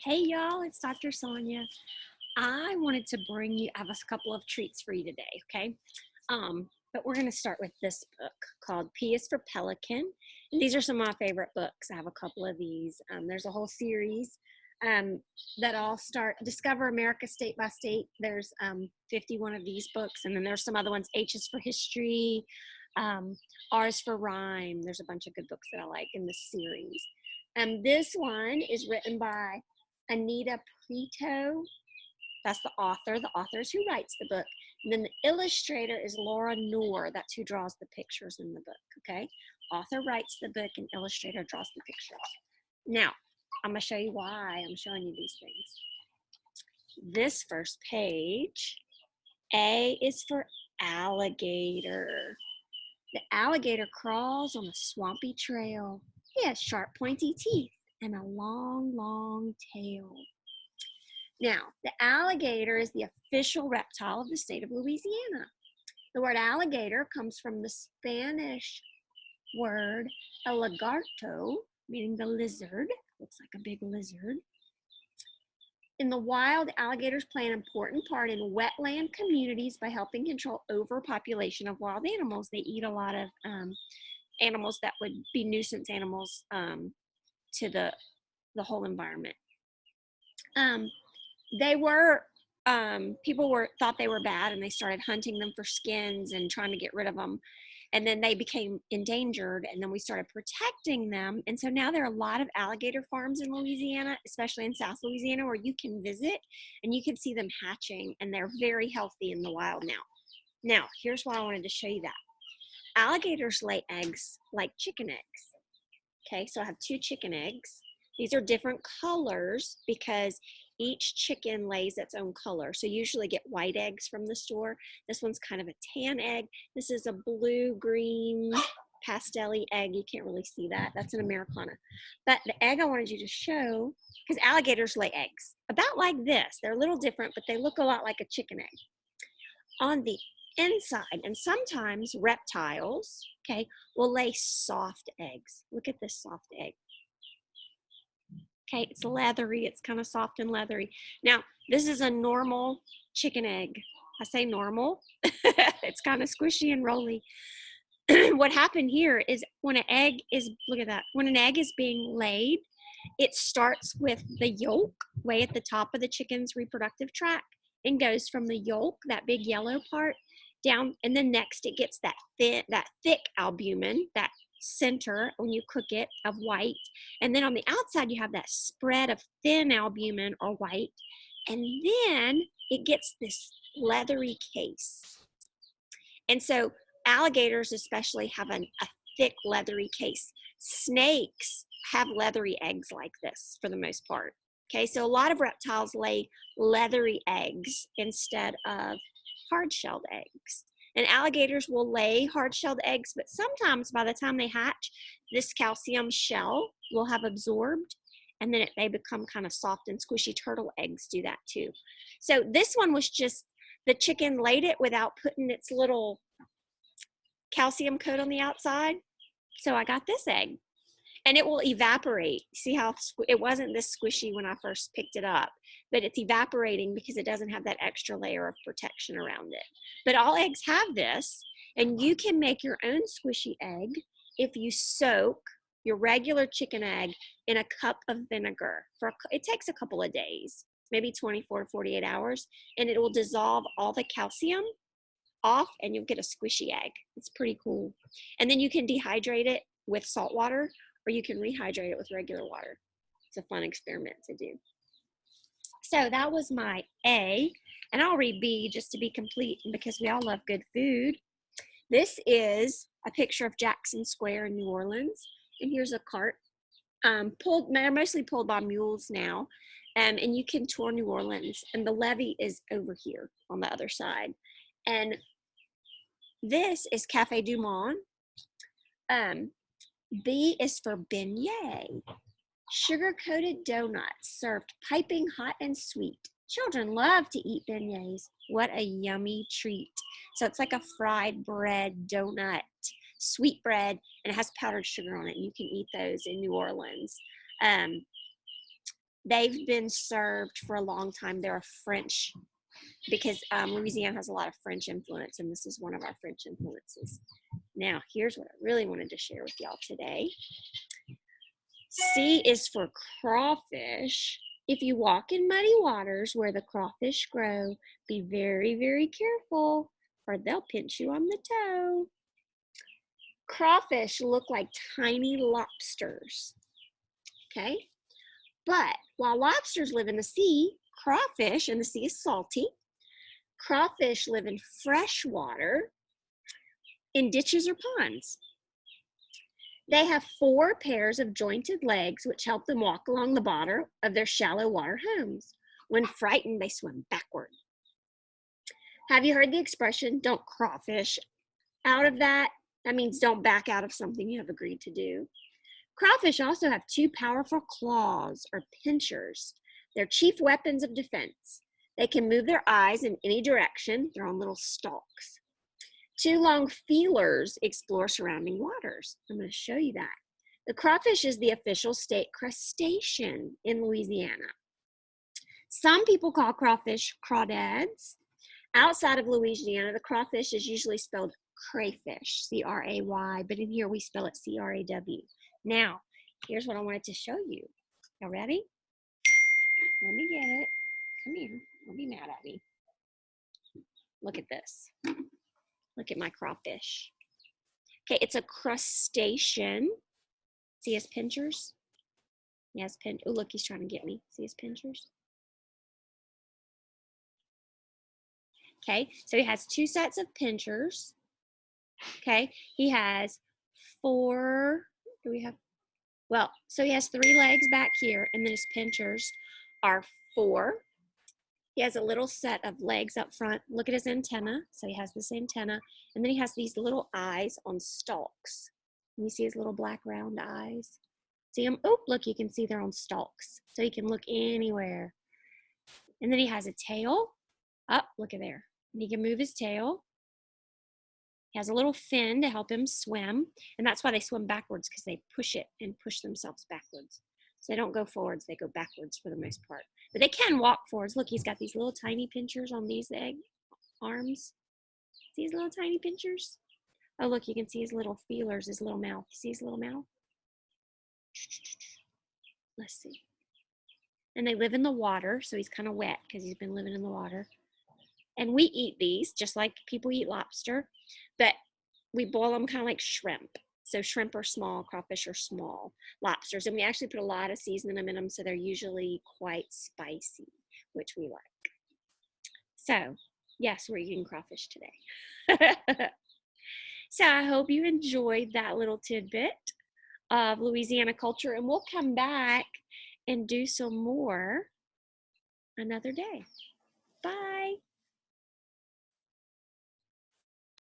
Hey y'all, it's Dr. Sonya. I wanted to I have a couple of treats for you today, okay? But we're gonna start with this book called P is for Pelican. And these are some of my favorite books. I have a couple of these. There's a whole series um, that all start Discover America State by State. There's 51 of these books, and then there's some other ones. H is for History, um, R is for Rhyme. There's a bunch of good books that I like in this series. This one is written by Anita Prito. That's the author. The author is who writes the book. And then the illustrator is Laura Noor. That's who draws the pictures in the book, okay? Author writes the book and illustrator draws the pictures. Now, I'm going to show you why I'm showing you these things. This first page, A is for alligator. The alligator crawls on a swampy trail. He has sharp, pointy teeth and a long, long tail. Now, the alligator is the official reptile of the state of Louisiana. The word alligator comes from the Spanish word alligator, meaning the lizard. Looks like a big lizard. In the wild, alligators play an important part in wetland communities by helping control overpopulation of wild animals. They eat a lot of animals that would be nuisance animals to the whole environment. People thought they were bad, and they started hunting them for skins and trying to get rid of them. And then they became endangered, and then we started protecting them. And so now there are a lot of alligator farms in Louisiana, especially in South Louisiana, where you can visit and you can see them hatching, and they're very healthy in the wild now. Now, here's why I wanted to show you that. Alligators lay eggs like chicken eggs. Okay, so I have 2 chicken eggs. These are different colors because each chicken lays its own color. So you usually get white eggs from the store. This one's kind of a tan egg. This is a blue-green pastel-y egg. You can't really see that. That's an Americana. But the egg I wanted you to show, because alligators lay eggs about like this. They're a little different, but they look a lot like a chicken egg. On the inside, and sometimes reptiles, okay, will lay soft eggs. Look at this soft egg. Okay, it's leathery, it's kind of soft and leathery. Now, this is a normal chicken egg. I say normal, it's kind of squishy and rolly. What happened here is when an egg is, look at that, when an egg is being laid, it starts with the yolk way at the top of the chicken's reproductive tract and goes from the yolk, that big yellow part, down, and then next it gets that thick albumin, that center when you cook it of white, and then on the outside you have that spread of thin albumin or white, and then it gets this leathery case. And so alligators especially have a thick leathery case. Snakes have leathery eggs like this for the most part. Okay, so a lot of reptiles lay leathery eggs instead of hard-shelled eggs. And alligators will lay hard-shelled eggs, but sometimes by the time they hatch, this calcium shell will have absorbed, and then they become kind of soft and squishy. Turtle eggs do that too. So this one was just, the chicken laid it without putting its little calcium coat on the outside. So I got this egg. And it will evaporate. See how it wasn't this squishy when I first picked it up, but it's evaporating because it doesn't have that extra layer of protection around it. But all eggs have this, and you can make your own squishy egg if you soak your regular chicken egg in a cup of vinegar. It takes a couple of days, maybe 24 to 48 hours, and it will dissolve all the calcium off, and you'll get a squishy egg. It's pretty cool. And then you can dehydrate it with salt water, or you can rehydrate it with regular water. It's a fun experiment to do. So that was my A, and I'll read B just to be complete because we all love good food. This is a picture of Jackson Square in New Orleans, and here's a cart. They're mostly pulled by mules now, and you can tour New Orleans, and the levee is over here on the other side. And this is Cafe du Monde. B is for beignet. Sugar-coated donuts served piping hot and sweet. Children love to eat beignets. What a yummy treat. So it's like a fried bread donut, sweet bread, and it has powdered sugar on it. You can eat those in New Orleans. They've been served for a long time. They're a French, because Louisiana has a lot of French influence, and this is one of our French influences. Now, here's what I really wanted to share with y'all today. C is for crawfish. If you walk in muddy waters where the crawfish grow, be very, very careful, or they'll pinch you on the toe. Crawfish look like tiny lobsters, okay? But while lobsters live in the sea, crawfish, and the sea is salty, crawfish live in fresh water in ditches or ponds. They have 4 pairs of jointed legs which help them walk along the bottom of their shallow water homes. When frightened, they swim backward. Have you heard the expression, don't crawfish out of that? That means don't back out of something you have agreed to do. Crawfish also have 2 powerful claws, or pinchers. They're chief weapons of defense. They can move their eyes in any direction. They're on little stalks. 2 long feelers explore surrounding waters. I'm going to show you that. The crawfish is the official state crustacean in Louisiana. Some people call crawfish crawdads. Outside of Louisiana, the crawfish is usually spelled crayfish, C-R-A-Y, but in here we spell it C-R-A-W. Now, here's what I wanted to show you. Y'all ready? Let me get it. Come here. Don't be mad at me. Look at this. Look at my crawfish. Okay, it's a crustacean. See his pinchers? He has oh, look, he's trying to get me. See his pinchers? Okay, so he has 2 sets of pinchers. Okay, he has 4, do we have? Well, so he has 3 legs back here, and then his pinchers are 4. He has a little set of legs up front. Look at his antenna. So he has this antenna, and then he has these little eyes on stalks. Can you see his little black round eyes? See them? Oh, look, you can see they're on stalks. So he can look anywhere. And then he has a tail. Oh, look at there. And he can move his tail. He has a little fin to help him swim. And that's why they swim backwards, because they push it and push themselves backwards. So they don't go forwards, they go backwards for the most part. But they can walk forwards. Look, he's got these little tiny pinchers on these arms. See his little tiny pinchers? Oh, look, you can see his little feelers, his little mouth. See his little mouth? Let's see. And they live in the water, so he's kind of wet because he's been living in the water. And we eat these just like people eat lobster, but we boil them kind of like shrimp. So shrimp are small, crawfish are small, lobsters, and we actually put a lot of seasoning in them, so they're usually quite spicy, which we like. So, yes, we're eating crawfish today. So I hope you enjoyed that little tidbit of Louisiana culture, and we'll come back and do some more another day. Bye.